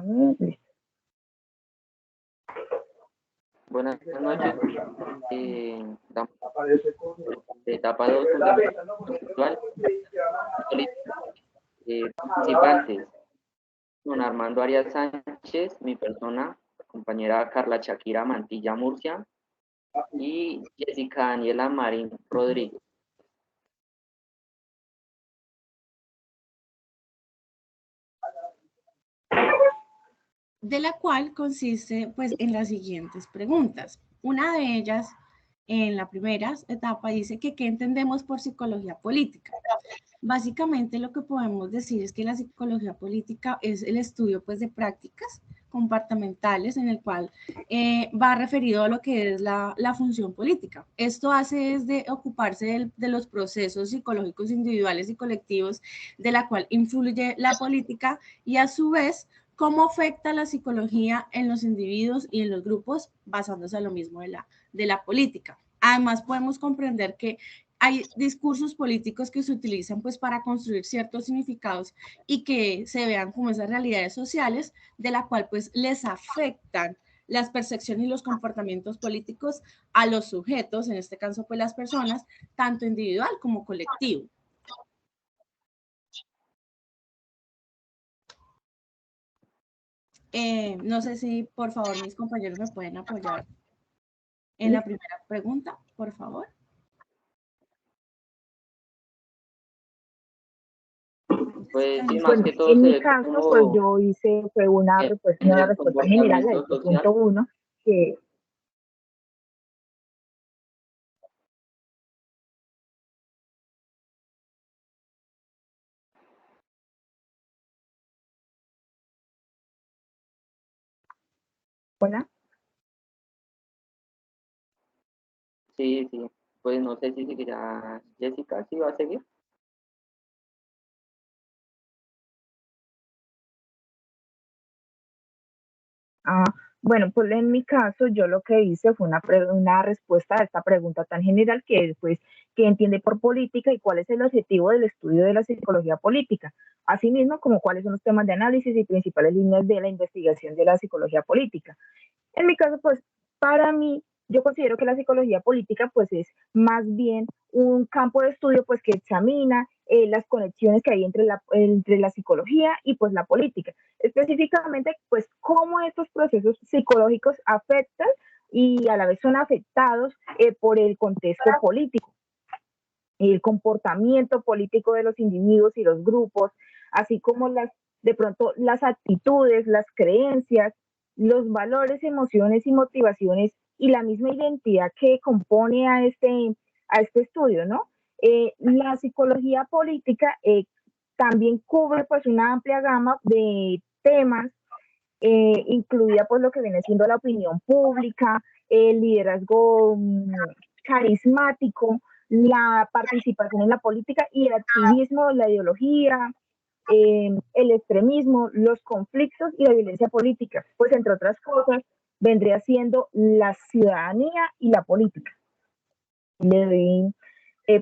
Listo. Buenas noches. De etapa 2, conceptual, participantes. Don Armando Arias Sánchez, mi persona, compañera Carla Shakira Mantilla Murcia y Jessica Daniela Marín Rodríguez. De la cual consiste pues en las siguientes preguntas. Una de ellas, en la primera etapa, dice que ¿qué entendemos por psicología política? Básicamente lo que podemos decir es que la psicología política es el estudio pues de prácticas comportamentales en el cual va referido a lo que es la función política. Esto hace es de ocuparse de los procesos psicológicos individuales y colectivos de la cual influye la política y a su vez cómo afecta la psicología en los individuos y en los grupos basándose en lo mismo de la política. Además podemos comprender que hay discursos políticos que se utilizan pues para construir ciertos significados y que se vean como esas realidades sociales de la cual pues les afectan las percepciones y los comportamientos políticos a los sujetos, en este caso pues las personas, tanto individual como colectivo. No sé si por favor mis compañeros me pueden apoyar en la primera pregunta, por favor. Pues sí, más que todo en mi caso, pues yo hice una respuesta general del punto 1, que ¿hola? Sí, pues no sé si seguirá Jessica, ¿sí va a seguir? Bueno, pues en mi caso yo lo que hice fue una respuesta a esta pregunta tan general que es, pues, ¿qué entiende por política y cuál es el objetivo del estudio de la psicología política? Asimismo, como cuáles son los temas de análisis y principales líneas de la investigación de la psicología política. En mi caso, pues, para mí, yo considero que la psicología política, pues, es más bien un campo de estudio, pues, que examina las conexiones que hay entre la psicología y, pues, la política. Específicamente, pues, cómo estos procesos psicológicos afectan y a la vez son afectados por el contexto político, el comportamiento político de los individuos y los grupos, así como de pronto las actitudes, las creencias, los valores, emociones y motivaciones y la misma identidad que compone a este estudio, ¿no? La psicología política también cubre pues una amplia gama de temas, incluida pues lo que viene siendo la opinión pública, el liderazgo carismático, la participación en la política y el activismo, la ideología, el extremismo, los conflictos y la violencia política, pues entre otras cosas vendría siendo la ciudadanía y la política. Le doy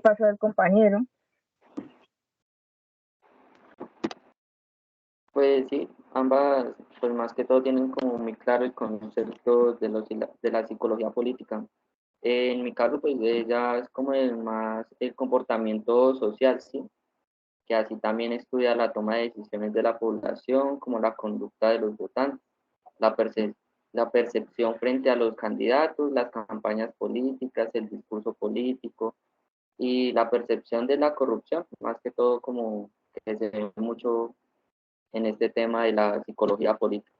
paso al compañero. Pues sí, ambas, pues más que todo tienen como muy claro el concepto de la psicología política. En mi caso, pues ella es como el comportamiento social, ¿sí? Que así también estudia la toma de decisiones de la población, como la conducta de los votantes, la, la percepción frente a los candidatos, las campañas políticas, el discurso político y la percepción de la corrupción, más que todo como que se ve mucho en este tema de la psicología política.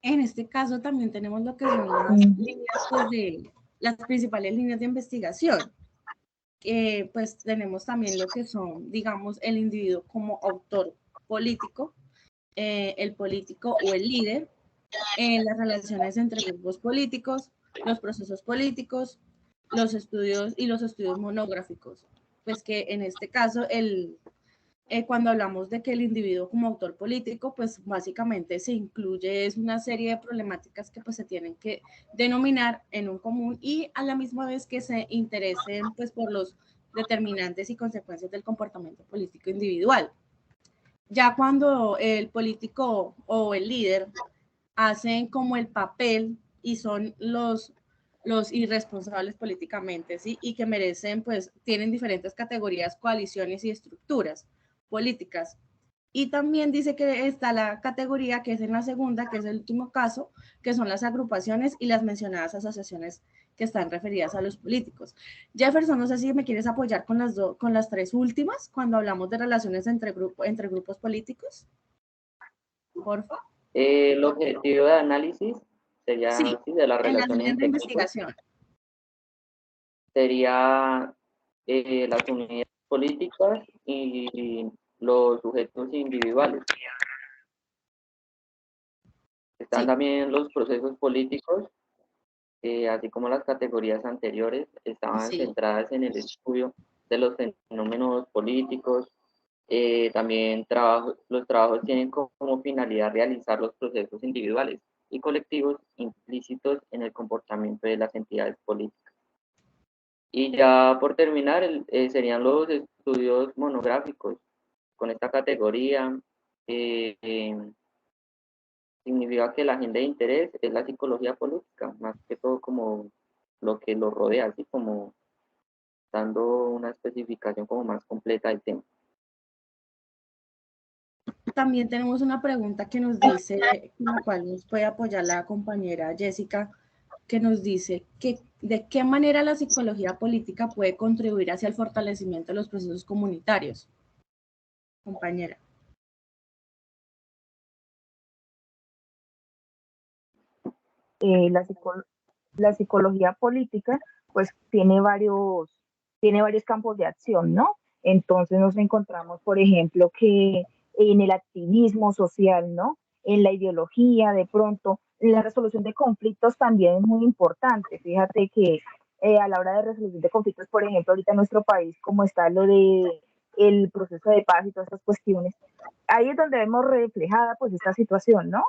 En este caso también tenemos lo que son las líneas pues, de las principales líneas de investigación. Pues tenemos también lo que son, digamos, el individuo como autor político, el político o el líder, las relaciones entre grupos políticos, los procesos políticos, los estudios y los estudios monográficos. Pues que en este caso cuando hablamos de que el individuo como autor político, pues básicamente se incluye es una serie de problemáticas que pues se tienen que denominar en un común y a la misma vez que se interesen pues por los determinantes y consecuencias del comportamiento político individual. Ya cuando el político o el líder hacen como el papel y son los irresponsables políticamente, ¿sí? Y que merecen, pues, tienen diferentes categorías, coaliciones y estructuras políticas. Y también dice que está la categoría que es en la segunda, que es el último caso, que son las agrupaciones y las mencionadas asociaciones que están referidas a los políticos. Jefferson, no sé si me quieres apoyar con las tres últimas cuando hablamos de relaciones entre grupos políticos. Porfa. El objetivo de análisis sería, Sí, sí, de las en la relaciones siguiente entre investigación. sería las unidades políticas y los sujetos individuales. Están Sí. también los procesos políticos, así como las categorías anteriores, estaban Sí. centradas en el estudio de los fenómenos políticos. También los trabajos tienen como finalidad realizar los procesos individuales y colectivos implícitos en el comportamiento de las entidades políticas. Y ya por terminar, serían los estudios monográficos con esta categoría. eh, eh, Significa que la agenda de interés es la psicología política, más que todo como lo que lo rodea, así como dando una especificación como más completa del tema. También tenemos una pregunta que nos dice, con la cual nos puede apoyar la compañera Jessica, que nos dice que de qué manera la psicología política puede contribuir hacia el fortalecimiento de los procesos comunitarios. Compañera. La psicología política pues tiene varios campos de acción, ¿no? Entonces nos encontramos, por ejemplo, que en el activismo social, ¿no? En la ideología, de pronto, en la resolución de conflictos también es muy importante. Fíjate que a la hora de resolución de conflictos, por ejemplo, ahorita en nuestro país, como está lo de el proceso de paz y todas estas cuestiones, ahí es donde vemos reflejada pues esta situación, ¿no?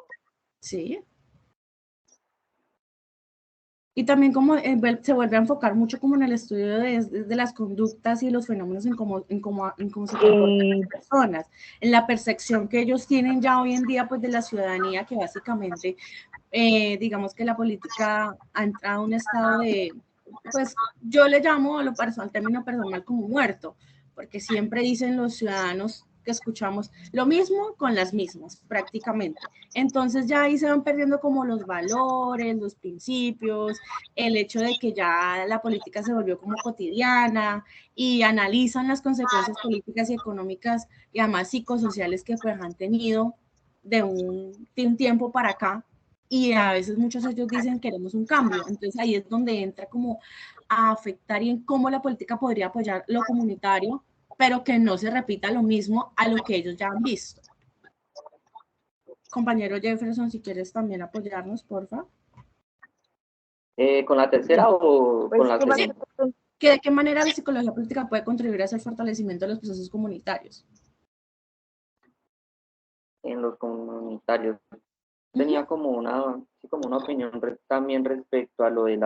Sí. Y también como se vuelve a enfocar mucho como en el estudio de las conductas y los fenómenos en cómo se comportan las personas, en la percepción que ellos tienen ya hoy en día pues de la ciudadanía, que básicamente digamos que la política ha entrado a un estado de, pues yo le llamo a lo personal, al término personal como muerto, porque siempre dicen los ciudadanos que escuchamos lo mismo con las mismas prácticamente. Entonces ya ahí se van perdiendo como los valores, los principios, el hecho de que ya la política se volvió como cotidiana y analizan las consecuencias políticas y económicas y además psicosociales que pues han tenido de un tiempo para acá, y a veces muchos de ellos dicen queremos un cambio. Entonces ahí es donde entra como a afectar y en cómo la política podría apoyar lo comunitario, pero que no se repita lo mismo a lo que ellos ya han visto. Compañero Jefferson, si quieres también apoyarnos, porfa. ¿Con la tercera o Pues con la segunda? ¿Que de qué manera la psicología política puede contribuir hacia el fortalecimiento de los procesos comunitarios? En los comunitarios. Tenía como una opinión también respecto a lo de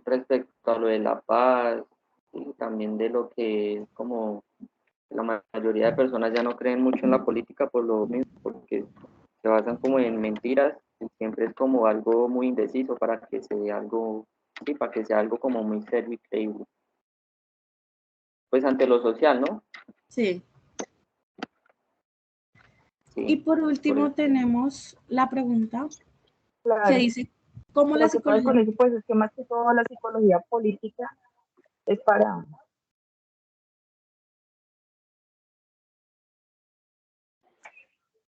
respecto a lo de la paz y también de lo que es como la mayoría de personas ya no creen mucho en la política por lo mismo, porque se basan como en mentiras y siempre es como algo muy indeciso para que sea algo, sí, para que sea algo como muy serio y creíble. Pues ante lo social, ¿no? Sí. Sí, Y por último tenemos la pregunta que dice, ¿cómo la Lo que pasa psicología? con eso pues es que más que todo la psicología política es para...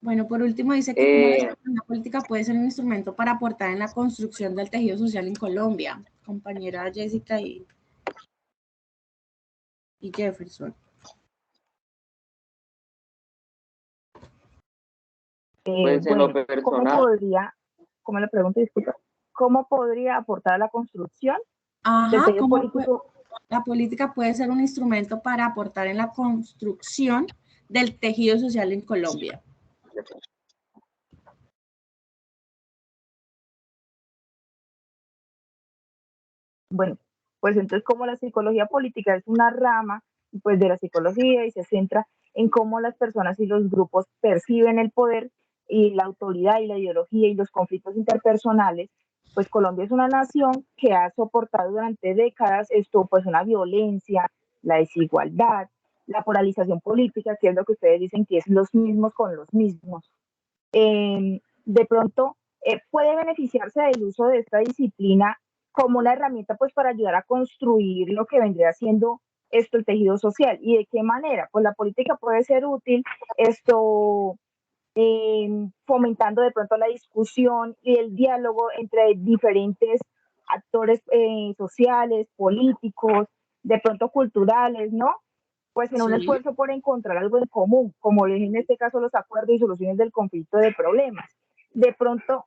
Bueno, por último dice que cómo la psicología política puede ser un instrumento para aportar en la construcción del tejido social en Colombia. Compañera Jessica y Jefferson. Pues en lo personal, ¿cómo le pregunto, disculpa, cómo podría aportar a la construcción del Ajá, tejido político? La política puede ser un instrumento para aportar en la construcción del tejido social en Colombia. Bueno, Pues entonces, como la psicología política es una rama pues de la psicología y se centra en cómo las personas y los grupos perciben el poder y la autoridad y la ideología y los conflictos interpersonales, pues Colombia es una nación que ha soportado durante décadas esto, pues una violencia, la desigualdad, la polarización política, que es lo que ustedes dicen que es los mismos con los mismos. De pronto puede beneficiarse del uso de esta disciplina como una herramienta pues para ayudar a construir lo que vendría siendo esto, el tejido social. ¿Y de qué manera? Pues la política puede ser útil, esto fomentando de pronto la discusión y el diálogo entre diferentes actores sociales, políticos, de pronto culturales, ¿no? Pues en un esfuerzo por encontrar algo en común, como en este caso los acuerdos y soluciones del conflicto de problemas. De pronto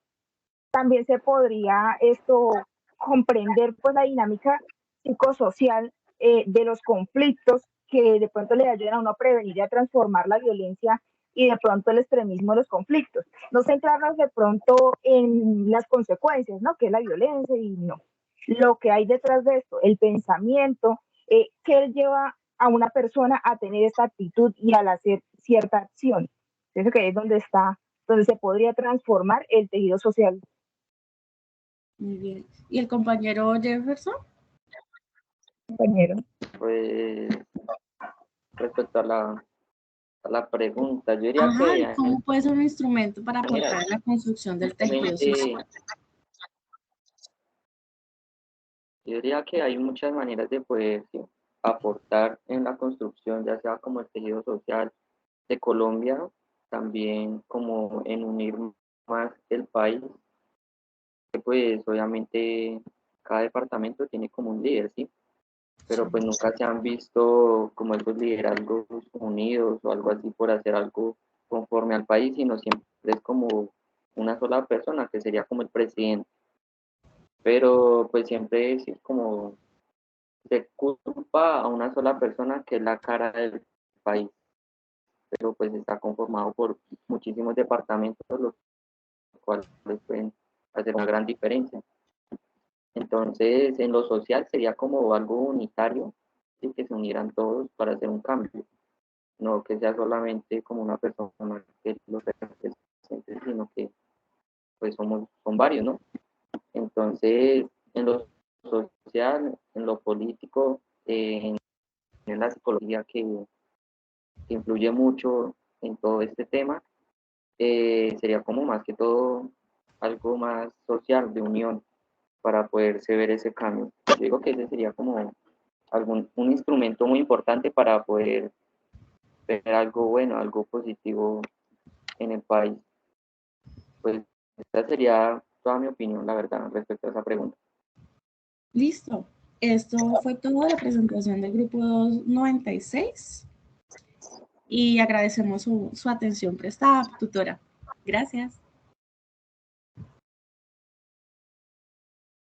también se podría esto comprender pues la dinámica psicosocial de los conflictos que de pronto le ayudan a uno a prevenir y a transformar la violencia y de pronto el extremismo de los conflictos. No centrarnos de pronto en las consecuencias, ¿no? Que es la violencia y no. Lo que hay detrás de esto, el pensamiento, que lleva a una persona a tener esta actitud y al hacer cierta acción. Eso que es donde está, donde se podría transformar el tejido social. Muy bien. ¿Y el compañero Jefferson? Compañero. Pues respecto a la pregunta, yo diría que ¿cómo puede ser un instrumento para aportar en la construcción del tejido social? Yo diría que hay muchas maneras de poder aportar en la construcción, ya sea como el tejido social de Colombia, también como en unir más el país, que pues obviamente cada departamento tiene como un líder, ¿sí? Pero pues nunca se han visto como esos liderazgos unidos o algo así por hacer algo conforme al país, sino siempre es como una sola persona, que sería como el presidente. Pero pues siempre es como se culpa a una sola persona que es la cara del país, pero pues está conformado por muchísimos departamentos, los cuales pueden hacer una gran diferencia. Entonces, en lo social sería como algo unitario y que se unieran todos para hacer un cambio, no que sea solamente como una persona que lo represente, sino que pues son varios, ¿no? Entonces, en lo social, en lo político, en la psicología que influye mucho en todo este tema, sería como más que todo algo más social, de unión, para poderse ver ese cambio. Yo digo que ese sería como un instrumento muy importante para poder ver algo bueno, algo positivo en el país. Pues esta sería toda mi opinión, la verdad, respecto a esa pregunta. Listo. Esto fue todo la presentación del grupo 296 y agradecemos su atención prestada, tutora. Gracias.